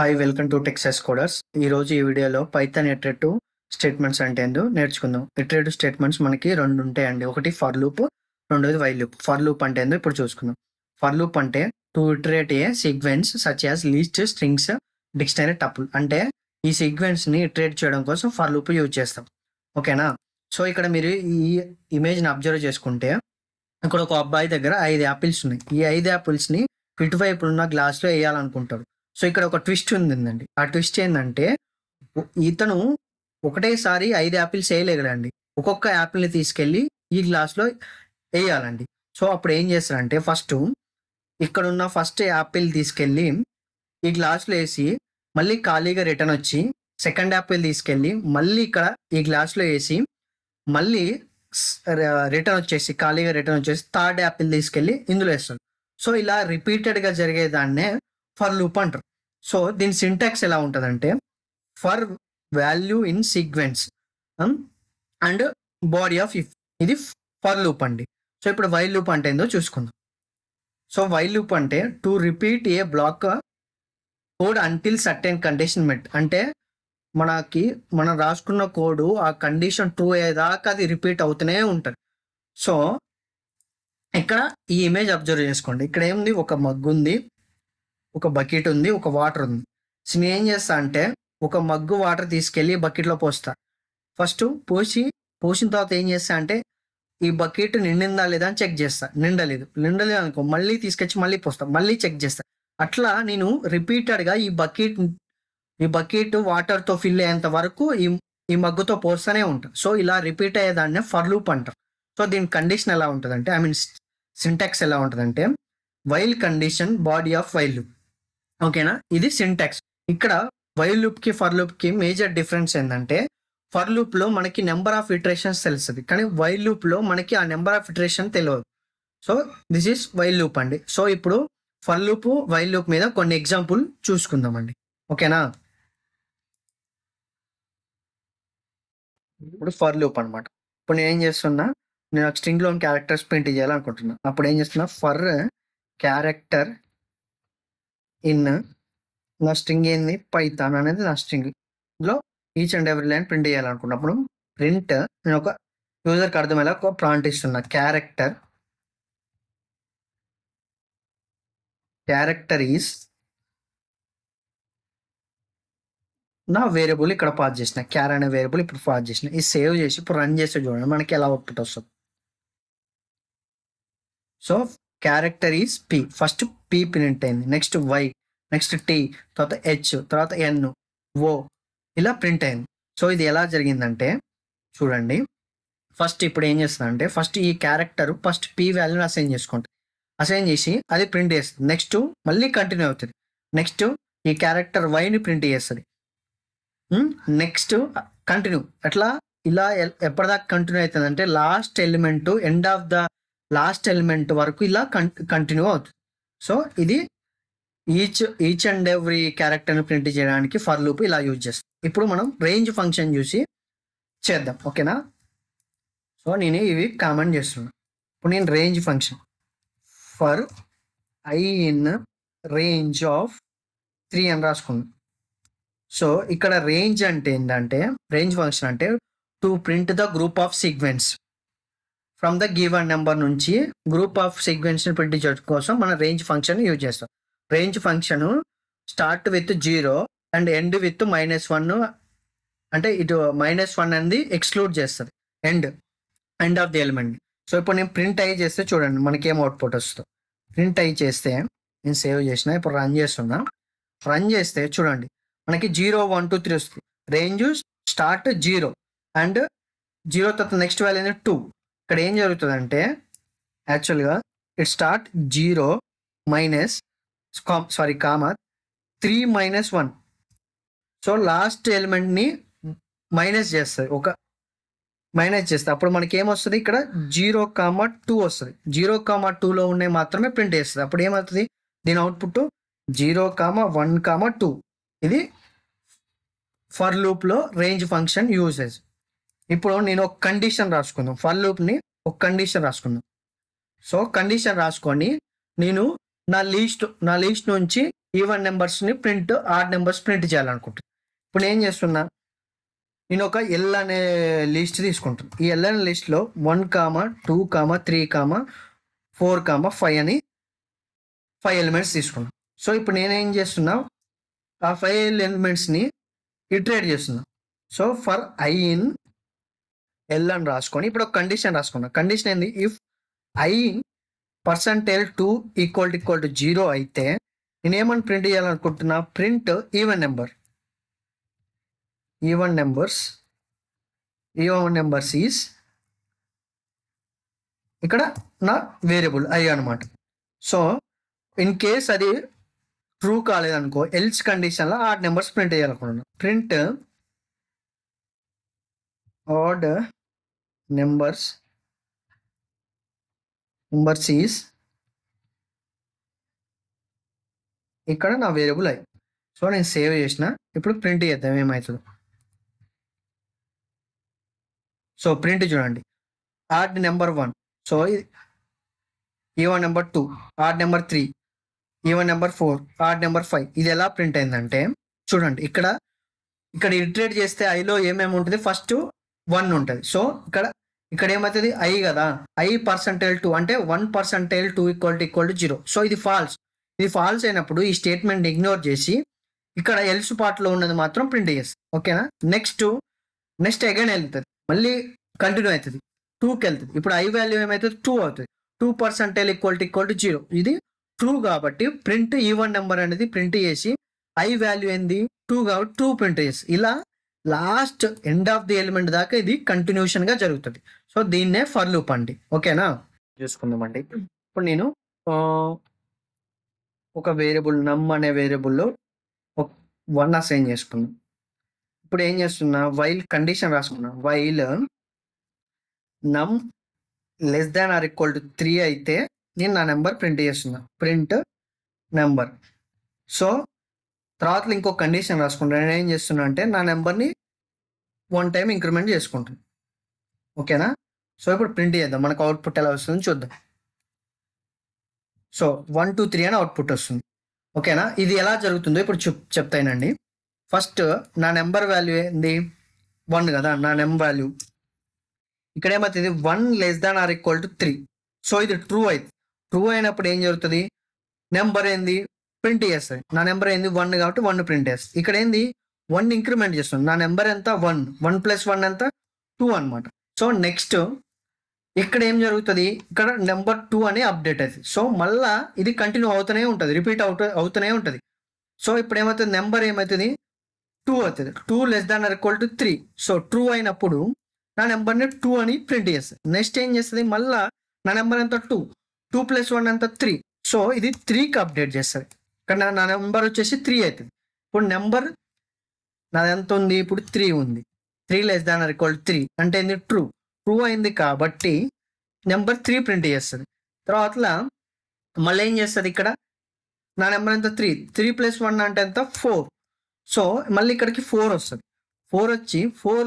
Hi welcome to Texas coders. ఈరోజు ఈ వీడియోలో పైథాన్ ఇటరేటివ్ స్టేట్మెంట్స్ అంటే ఏందో నేర్చుకుందాం. ఇటరేటివ్ స్టేట్మెంట్స్ మనకి రెండు ఉంటాయండి. ఒకటి ఫర్ లూప్, రెండోది వైల్ లూప్. ఫర్ లూప్ అంటే ఏందో ఇప్పుడు చూసుకుందాం. ఫర్ లూప్ అంటే to iterate A sequence such as list, strings, dictionary, tuple. అంటే ఈ సీక్వెన్స్ ని ఇటరేట్ చేయడం కోసం ఫర్ లూప్ యూజ్ చేస్తాం. ఓకేనా? సో ఇక్కడ మీరు ఈ ఇమేజ్ ని అబ్జర్వ్ చేసుకుంటే ఇక్కడ ఒక అబ్బాయి దగ్గర 5 యాపిల్స్ ఉన్నాయి. ఈ 5 యాపిల్స్ ని ఇటువైపు ఉన్న గ్లాస్ లో వేయాలనుకుంటారు. సో ఇక్కడ ఒక ట్విస్ట్ ఉందండి. ఆ ట్విస్ట్ ఏంటంటే ఇతను ఒకటేసారి 5 యాపిల్స్ వేయలేగలండి. ఒక్కొక్క యాపిల్ ని తీసుకెళ్లి ఈ గ్లాస్ లో వేయాలండి. సో అప్పుడు ఏం చేస్తారంటే ఫస్ట్ ఇక్కడ ఉన్న ఫస్ట్ యాపిల్ తీసుకెళ్లి ఈ గ్లాస్ లో వేసి మళ్ళీ ఖాళీగా రిటర్న్ వచ్చి సెకండ్ యాపిల్ తీసుకెళ్లి మళ్ళీ ఇక్కడ ఈ గ్లాస్ లో వేసి మళ్ళీ రిటర్న్ వచ్చేసి ఖాళీగా రిటర్న్ వచ్చేసి థర్డ్ యాపిల్ తీసుకెళ్లి ఇందులో వేస్తారు. సో ఇలా రిపీటెడ్ గా జరిగేదాన్నే ఫర్ లూప్ అంటారు. సో దీని సింటాక్స్ ఎలా ఉంటుందంటే for value in sequence and body of if. ఇది ఫర్ లూప్ అండి. సో ఇప్పుడు వైల్ లూప్ అంటే ఏందో చూసుకుందాం. సో వైల్ లూప్ అంటే to repeat a block code until certain condition met. అంటే మనం రాసుకున్న కోడ్ ఆ కండిషన్ ట్రూ అయ్యేదాకా అది రిపీట్ అవుతూనే ఉంటుంది. సో ఇక్కడ ఈ ఇమేజ్ అబ్జర్వ్ చేసుకోండి. ఇక్కడ ఏముంది, ఒక మగ్గు ఉంది, ఒక బకెట్ ఉంది, ఒక వాటర్ ఉంది. సో నేను ఏం చేస్తా అంటే ఒక మగ్గు వాటర్ తీసుకెళ్ళి బకెట్లో పోస్తా. ఫస్ట్ పోసిన తర్వాత ఏం చేస్తా అంటే ఈ బకెట్ నిండిందా లేదా అని చెక్ చేస్తా. నిండలేదు అనుకో మళ్ళీ తీసుకొచ్చి మళ్ళీ పోస్తా, మళ్ళీ చెక్ చేస్తా. అట్లా నేను రిపీటెడ్గా ఈ బకెట్ వాటర్తో ఫిల్ అయ్యేంత వరకు ఈ మగ్గుతో పోస్తూనే ఉంటాను. సో ఇలా రిపీట్ అయ్యేదాన్నే ఫర్ లూప్ అంటారు. సో దీని కండిషన్ ఎలా ఉంటుందంటే సింటాక్స్ ఎలా ఉంటుందంటే while condition body of while loop. ఓకేనా? ఇది సింటాక్స్. ఇక్కడ వైల్ లూప్ కి ఫర్ లూప్ కి మేజర్ డిఫరెన్స్ ఏంటంటే ఫర్ లూప్ లో మనకి నెంబర్ ఆఫ్ ఇటరేషన్స్ తెలుస్తుంది, కానీ వైల్ లూప్ లో మనకి ఆ నెంబర్ ఆఫ్ ఇటరేషన్ తెలియదు. So this is while loop అండి. సో ఇప్పుడు ఫర్ లూప్, వైల్ లూప్ మీద కొన్ని ఎగ్జాంపుల్ చూసుకుందామండి. ఓకేనా? ఇప్పుడు ఫర్ లూప్ అనమాట. ఇప్పుడు నేను ఏం చేస్తున్నా, నేను స్ట్రింగ్ లోని క్యారెక్టర్స్ ప్రింట్ చేయాలనుకుంటున్నా. అప్పుడు ఏం చేస్తున్నా, ఫర్ క్యారెక్టర్ ఇన్ నా స్ట్రింగ్ ఏంది, పైథాన్ అనేది నా స్ట్రింగ్ లో each and every line print చేయాలనుకున్నప్పుడు ప్రింట్ నేను ఒక యూజర్కి అర్థమయ్యేలా ఒక ప్రాంప్ట్ ఇస్తున్నా. క్యారెక్టర్ ఈస్ నా వేరియబుల్ ఇక్కడ పాస్ చేసిన, క్యార్ అనే వేరియబుల్ ఇప్పుడు పాస్ చేసిన. ఇది సేవ్ చేసి ఇప్పుడు రన్ చేస్తే చూడండి మనకి ఎలా అవుట్పుట్ వస్తుంది. So character is P, first P print అయింది, నెక్స్ట్ వై, నెక్స్ట్ టీ, తర్వాత హెచ్, తర్వాత ఎన్, ఓ, ఇలా ప్రింట్ అయింది. సో ఇది ఎలా జరిగిందంటే చూడండి, ఫస్ట్ ఇప్పుడు ఏం చేస్తుందంటే ఫస్ట్ ఈ క్యారెక్టర్ ఫస్ట్ పి వాల్యూని అసైన్ చేసి అది ప్రింట్ చేస్తుంది. నెక్స్ట్ మళ్ళీ కంటిన్యూ అవుతుంది. నెక్స్ట్ ఈ క్యారెక్టర్ వైని ప్రింట్ చేస్తుంది. నెక్స్ట్ కంటిన్యూ, అట్లా ఇలా ఎప్పటిదాకా కంటిన్యూ అవుతుంది అంటే last element, end of the last element వరకు ఇలా కంటిన్యూ అవుతుంది. సో ఇది ఈచ్ అండ్ ఎవ్రీ క్యారెక్టర్ని ప్రింట్ చేయడానికి ఫర్ లూప్ ఇలా యూజ్ చేస్తాం. ఇప్పుడు మనం రేంజ్ ఫంక్షన్ చూసి చేద్దాం. ఓకేనా? సో నేను ఇవి కామెంట్ చేస్తున్నాను. ఇప్పుడు నేను range function for I in range of 3 అని రాసుకున్నాను. సో ఇక్కడ రేంజ్ అంటే ఏంటంటే, రేంజ్ ఫంక్షన్ అంటే to print the group of sequence from the given number నుంచి గ్రూప్ ఆఫ్ సీక్వెన్స్ ని ప్రింట్ చేయడం కోసం మనం రేంజ్ ఫంక్షన్ యూజ్ చేస్తాం. Range function start with 0 and end with -1. అంటే ఇటు -1 అనేది ఎక్స్క్లూడ్ చేస్తుంది end of the element. So ఇప్పుడు నేను ప్రింట్ అయ్యి చేస్తే చూడండి మనకి ఏం అవుట్పుట్ వస్తుంది. ప్రింట్ అయ్యి చేస్తే నేను సేవ్ చేసిన, ఇప్పుడు రన్ చేస్తున్నా. రన్ చేస్తే చూడండి మనకి 0, 1, 2, 3 వస్తుంది. రేంజ్ స్టార్ట్ 0 అండ్ 0 తర్వాత నెక్స్ట్ వాల్యూ అనేది 2. ఇక్కడ ఏం జరుగుతుందంటే యాక్చువల్గా it start 0 comma 3 -1. So last ఎలిమెంట్ని మైనస్ చేస్తుంది, మైనస్ చేస్తే అప్పుడు మనకి ఏమొస్తుంది, ఇక్కడ 0,2 వస్తుంది. 0,2లో ఉన్నాయి మాత్రమే ప్రింట్ చేస్తుంది. అప్పుడు ఏమవుతుంది, దీని అవుట్పుట్ 0,1,2. ఇది ఫర్ లూప్లో రేంజ్ ఫంక్షన్ యూజెస్. ఇప్పుడు నేను ఒక కండిషన్ రాసుకుందాం, ఫర్ లూప్ని ఒక కండిషన్ రాసుకుందాం. సో కండిషన్ రాసుకొని నేను నా లిస్ట్ నుంచి ఈవెన్ నెంబర్స్ని ప్రింట్ ఆడ్ నెంబర్స్ ప్రింట్ చేయాలనుకుంటున్నాను. ఇప్పుడు నేను ఏం చేస్తున్నా, నేను ఒక ఎల్ అనే లిస్ట్ తీసుకుంటాను. ఈ ఎల్ అనే లిస్ట్లో 1, 2, 3, 4, 5 అని 5 ఎలిమెంట్స్ తీసుకున్నాను. సో ఇప్పుడు నేనేం చేస్తున్నా, ఆ 5 ఎలిమెంట్స్ని ఇటరేట్ చేస్తున్నా. So for I in L అని రాసుకొని ఇప్పుడు ఒక కండిషన్ రాసుకున్నా. కండిషన్ ఏంది, ఇఫ్ ఐ %2 = 0 అయితే నేనేమని ప్రింట్ చేయాలనుకుంటున్నా, ప్రింట్ ఈవెన్ నెంబర్స్ ఈజ్ ఇక్కడ నా వేరియబుల్ ఐ అనమాట. సో ఇన్ కేస్ అది ట్రూ కాలేదనుకో, ఎల్స్ కండిషన్లో ఆడ్ నెంబర్స్ ప్రింట్ చేయాలనుకుంటున్నాను. ప్రింట్ ఆడ్ నెంబర్స్ ఈజ్ ఇక్కడ నా వేరియబుల్ ఐ. సో నేను సేవ్ చేసిన. ఇప్పుడు ప్రింట్ చేద్దాం ఏమవుతుందో. సో ప్రింట్ చూడండి, odd number 1, so even number 2, odd number 3, even number 4, odd number 5. ఇది ఎలా ప్రింట్ అయిందంటే చూడండి, ఇక్కడ ఇటరేట్ చేస్తే ఐలో ఏమేమి ఉంటుంది, ఫస్ట్ 1 ఉంటుంది. సో ఇక్కడ ఏమవుతుంది, ఐ కదా, ఐ %2 అంటే 1%2 = 0. సో ఇది ఫాల్స్ అయినప్పుడు ఈ స్టేట్మెంట్ ఇగ్నోర్ చేసి ఇక్కడ ఎల్స్ పార్ట్లో ఉన్నది మాత్రం ప్రింట్ చేస్తుంది. ఓకేనా. నెక్స్ట్ అగైన్ వెళ్తుంది, మళ్ళీ కంటిన్యూ అవుతుంది, 2కి వెళ్తుంది. ఇప్పుడు ఐ వాల్యూ ఏమవుతుంది, 2 అవుతుంది. 2% = 0. ఇది ట్రూ కాబట్టి ప్రింట్ ఈవెన్ నెంబర్ అనేది ప్రింట్ చేసి ఐ వాల్యూ ఏంది 2 కాబట్టి 2 ప్రింట్ చేసి ఇలా last end of the element దాకా ఇది కంటిన్యూషన్ గా జరుగుతుంది. సో దీన్నే ఫర్ లూప్ అండి. ఓకేనా, చూసుకుందామండి. ఇప్పుడు నేను ఒక వేరియబుల్ నమ్ అనే వేరియబుల్లో 1 అసైన్ చేసుకున్నాను. ఇప్పుడు ఏం చేస్తున్నా, వైల్ కండిషన్ రాసుకున్నా. వైల్ నమ్ <3 అయితే నేను నా నెంబర్ ప్రింట్ చేస్తున్నా, ప్రింట్ నెంబర్. సో తర్వాత ఇంకో కండిషన్ రాసుకుంటాను. నేను ఏం చేస్తున్నా అంటే నా నెంబర్ని 1 టైం ఇంక్రిమెంట్ చేసుకుంటాను. ఓకేనా. సో ఇప్పుడు ప్రింట్ చేద్దాం, మనకు అవుట్పుట్ ఎలా వస్తుందో చూద్దాం. సో 1, 2, 3 అని అవుట్పుట్ వస్తుంది. ఓకేనా. ఇది ఎలా జరుగుతుందో ఇప్పుడు చెప్తానండి. ఫస్ట్ నా నెంబర్ వాల్యూ ఏంది 1 కదా, నా నెంబర్ వాల్యూ ఇక్కడ ఏమవుతుంది 1 < 3. సో ఇది ట్రూ అయితే, ట్రూ అయినప్పుడు ఏం జరుగుతుంది, నెంబర్ ఏంది ప్రింట్ చేస్తుంది. నా నెంబర్ ఏంది 1 కాబట్టి 1 ప్రింట్ చేస్తుంది. ఇక్కడ ఏంది 1 ఇంక్రిమెంట్ చేస్తుంది. నా నెంబర్ ఎంత 1 + 1 ఎంత 2 అనమాట. సో నెక్స్ట్ ఇక్కడ ఏం జరుగుతుంది, ఇక్కడ నెంబర్ 2 అని అప్డేట్ అవుతుంది. సో మళ్ళా ఇది కంటిన్యూ అవుతూనే ఉంటుంది, రిపీట్ అవుతూనే ఉంటుంది. సో ఇప్పుడు ఏమవుతుంది, నెంబర్ ఏమవుతుంది 2 అవుతుంది. 2 < 3. సో ట్రూ అయినప్పుడు నా నెంబర్ని 2 అని ప్రింట్ చేస్తుంది. నెక్స్ట్ ఏం చేస్తుంది, మళ్ళా నా నెంబర్ ఎంత 2 + 1 ఎంత 3. సో ఇది 3కి అప్డేట్ చేస్తుంది. ఇక్కడ నా నెంబర్ వచ్చేసి 3 అవుతుంది. ఇప్పుడు నెంబర్ నాది ఎంత ఉంది, ఇప్పుడు 3 ఉంది. 3 < 3 అంటే ఏంది ట్రూ అయింది కాబట్టి నెంబర్ 3 ప్రింట్ చేస్తుంది. తర్వాత మళ్ళీ ఏం చేస్తుంది, ఇక్కడ నా నెంబర్ ఎంత 3 + 1 అంటే ఎంత 4. సో మళ్ళీ ఇక్కడికి 4 వస్తుంది. 4 వచ్చి 4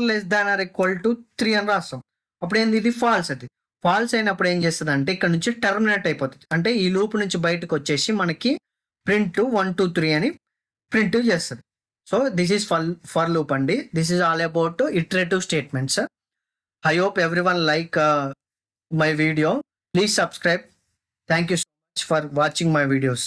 < 3 అని రాస్తాం. అప్పుడు ఏంది, ఇది ఫాల్స్ అది. ఫాల్స్ అయినప్పుడు ఏం చేస్తుంది అంటే ఇక్కడ నుంచి టర్మినేట్ అయిపోతుంది. అంటే ఈ లూప్ నుంచి బయటకు వచ్చేసి మనకి ప్రింట్ 1, 2, 3 అని ప్రింట్ చేస్తుంది. So this is for loop అండి. This is all about iterative statements. I hope everyone like my video. Please subscribe. Thank you so much for watching my videos.